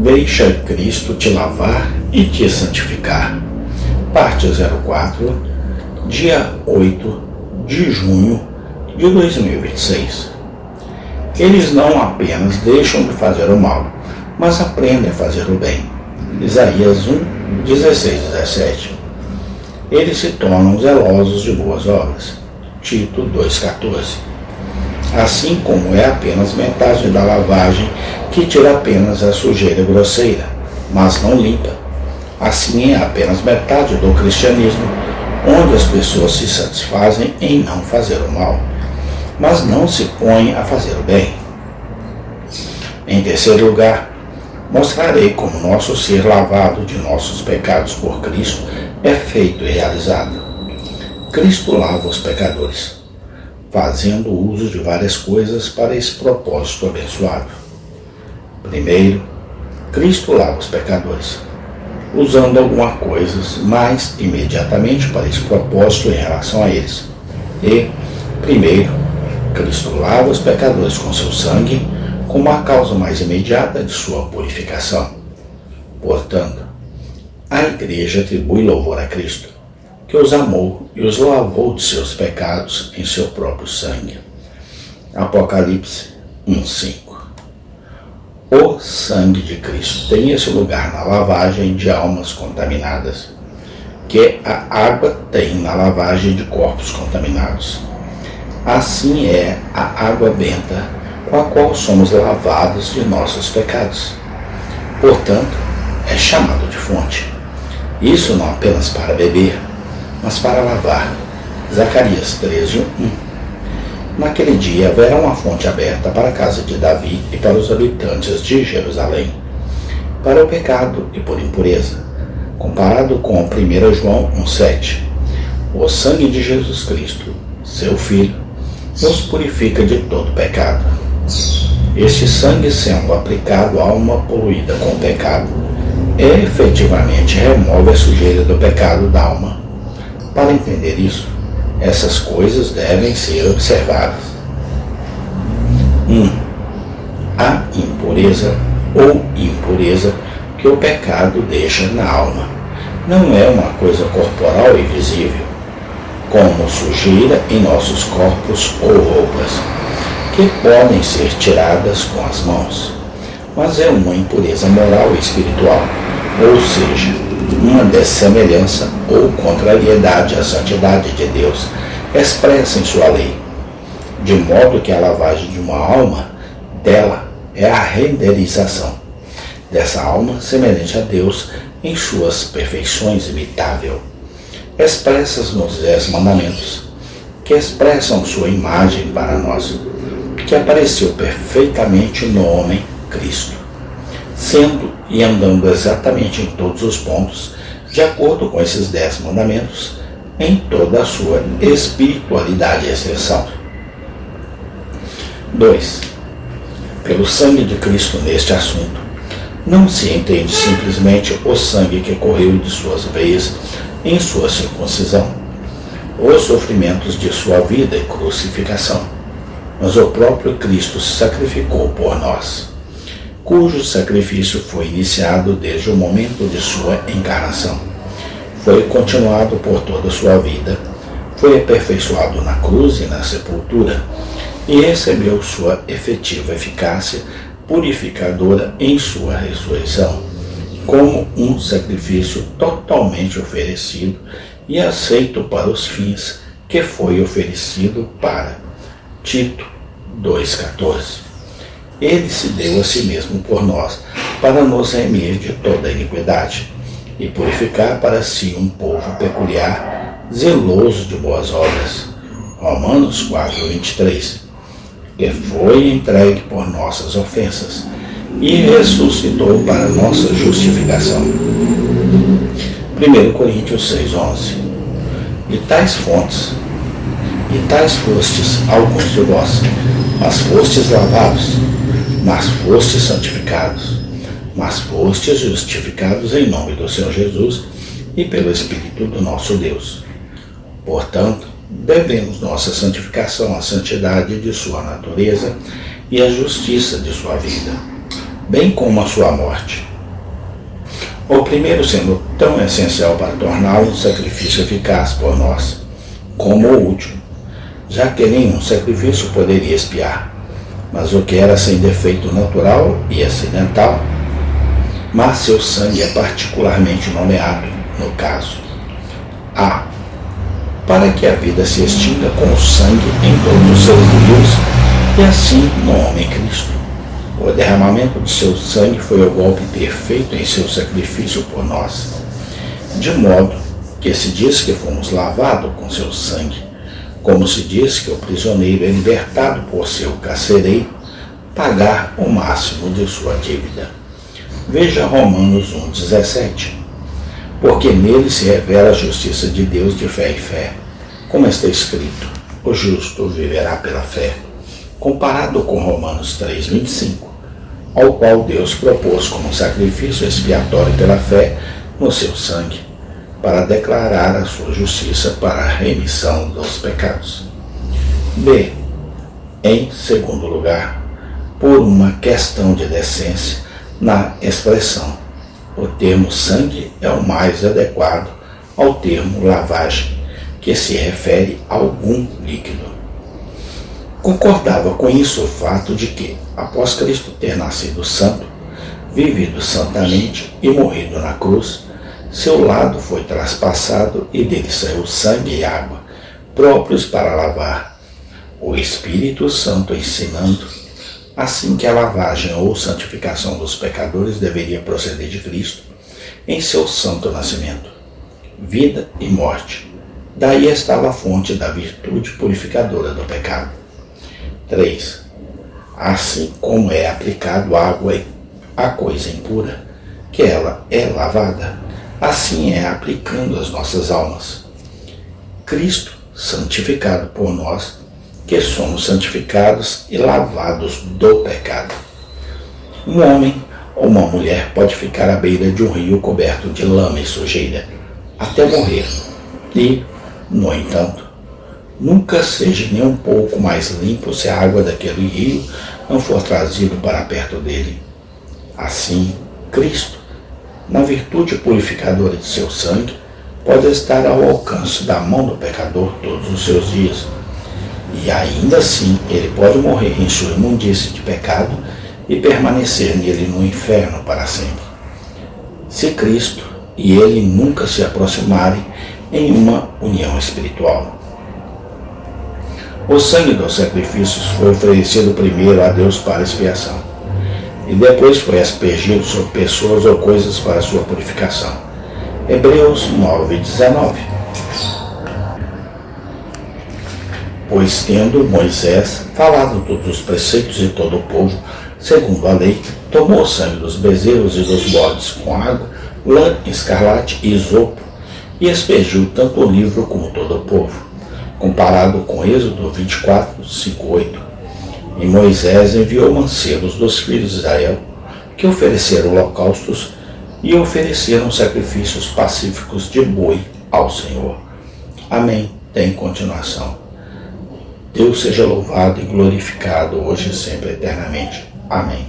Deixa Cristo te lavar e te santificar. Parte 04, dia 8 de junho de 2026. Eles não apenas deixam de fazer o mal, mas aprendem a fazer o bem. Isaías 1, 16, 17. Eles se tornam zelosos de boas obras. Tito 2,14. Assim como é apenas metade da lavagem que tira apenas a sujeira grosseira, mas não limpa. Assim é apenas metade do cristianismo, onde as pessoas se satisfazem em não fazer o mal, mas não se põem a fazer o bem. Em terceiro lugar, mostrarei como nosso ser lavado de nossos pecados por Cristo é feito e realizado. Cristo lava os pecadores, fazendo uso de várias coisas para esse propósito abençoado. Primeiro, Cristo lava os pecadores, usando algumas coisas mais imediatamente para esse propósito em relação a eles. E, primeiro, Cristo lava os pecadores com seu sangue, como a causa mais imediata de sua purificação. Portanto, a Igreja atribui louvor a Cristo, que os amou e os lavou de seus pecados em seu próprio sangue. Apocalipse 1:5. O sangue de Cristo tem esse lugar na lavagem de almas contaminadas, que a água tem na lavagem de corpos contaminados. Assim é a água benta com a qual somos lavados de nossos pecados. Portanto, é chamado de fonte. Isso não apenas para beber, mas para lavar. Zacarias 13:1. Naquele dia haverá uma fonte aberta para a casa de Davi e para os habitantes de Jerusalém, para o pecado e por impureza, comparado com 1 João 1:7. O sangue de Jesus Cristo, seu Filho, nos purifica de todo pecado. Este sangue, sendo aplicado a alma poluída com o pecado, efetivamente remove a sujeira do pecado da alma. Para entender isso, essas coisas devem ser observadas. 1. A impureza ou impureza que o pecado deixa na alma não é uma coisa corporal e visível, como sujeira em nossos corpos ou roupas, que podem ser tiradas com as mãos, mas é uma impureza moral e espiritual, ou seja, uma dessemelhança ou contrariedade à santidade de Deus expressa em sua lei, de modo que a lavagem de uma alma dela é a renderização dessa alma semelhante a Deus em suas perfeições imitável, expressas nos 10 mandamentos, que expressam sua imagem para nós, que apareceu perfeitamente no homem Cristo, sendo e andando exatamente em todos os pontos, de acordo com esses 10 mandamentos, em toda a sua espiritualidade e extensão. 2. Pelo sangue de Cristo neste assunto, não se entende simplesmente o sangue que correu de suas veias em sua circuncisão, os sofrimentos de sua vida e crucificação, mas o próprio Cristo se sacrificou por nós, cujo sacrifício foi iniciado desde o momento de sua encarnação, foi continuado por toda a sua vida, foi aperfeiçoado na cruz e na sepultura, e recebeu sua efetiva eficácia purificadora em sua ressurreição, como um sacrifício totalmente oferecido e aceito para os fins que foi oferecido para. Tito 2,14. Ele se deu a si mesmo por nós, para nos remir de toda a iniquidade e purificar para si um povo peculiar, zeloso de boas obras. Romanos 4,23. Que foi entregue por nossas ofensas e ressuscitou para nossa justificação. 1 Coríntios 6,11. E tais fontes, e tais fostes alguns de vós, mas fostes lavados, mas fostes santificados, mas fostes justificados em nome do Senhor Jesus e pelo Espírito do nosso Deus. Portanto, devemos nossa santificação à santidade de sua natureza e à justiça de sua vida, bem como a sua morte. O primeiro sendo tão essencial para torná-lo um sacrifício eficaz por nós, como o último, já que nenhum sacrifício poderia expiar, mas o que era sem defeito natural e acidental, mas seu sangue é particularmente nomeado, no caso. A. Para que a vida se extinga com o sangue em todos os seus rios, e assim no homem Cristo. O derramamento de seu sangue foi o golpe perfeito em seu sacrifício por nós, de modo que se diz que fomos lavados com seu sangue, como se diz que o prisioneiro é libertado por seu carcereiro pagar o máximo de sua dívida. Veja Romanos 1,17. Porque nele se revela a justiça de Deus de fé em fé, como está escrito, o justo viverá pela fé, comparado com Romanos 3,25, ao qual Deus propôs como sacrifício expiatório pela fé no seu sangue, para declarar a sua justiça para a remissão dos pecados. B. Em segundo lugar, por uma questão de decência na expressão, o termo sangue é o mais adequado ao termo lavagem, que se refere a algum líquido. Concordava com isso o fato de que, após Cristo ter nascido santo, vivido santamente e morrido na cruz, seu lado foi traspassado e dele saiu sangue e água, próprios para lavar. O Espírito Santo ensinando, assim que a lavagem ou santificação dos pecadores deveria proceder de Cristo, em seu santo nascimento, vida e morte. Daí estava a fonte da virtude purificadora do pecado. 3. Assim como é aplicado água à coisa impura, que ela é lavada, assim é aplicando as nossas almas. Cristo, santificado por nós, que somos santificados e lavados do pecado. Um homem ou uma mulher pode ficar à beira de um rio coberto de lama e sujeira, até morrer, e, no entanto, nunca seja nem um pouco mais limpo se a água daquele rio não for trazida para perto dele. Assim, Cristo, na virtude purificadora de seu sangue, pode estar ao alcance da mão do pecador todos os seus dias. E ainda assim, ele pode morrer em sua imundície de pecado e permanecer nele no inferno para sempre, se Cristo e ele nunca se aproximarem em uma união espiritual. O sangue dos sacrifícios foi oferecido primeiro a Deus para expiação, e depois foi aspergido sobre pessoas ou coisas para sua purificação. Hebreus 9:19. Pois tendo Moisés falado todos os preceitos de todo o povo, segundo a lei, tomou o sangue dos bezerros e dos bodes com água, lã, escarlate e isopo, e aspergiu tanto o livro como todo o povo, comparado com Êxodo 24:5-8. E Moisés enviou mancebos dos filhos de Israel, que ofereceram holocaustos e ofereceram sacrifícios pacíficos de boi ao Senhor. Amém. Tem continuação. Deus seja louvado e glorificado hoje e sempre eternamente. Amém.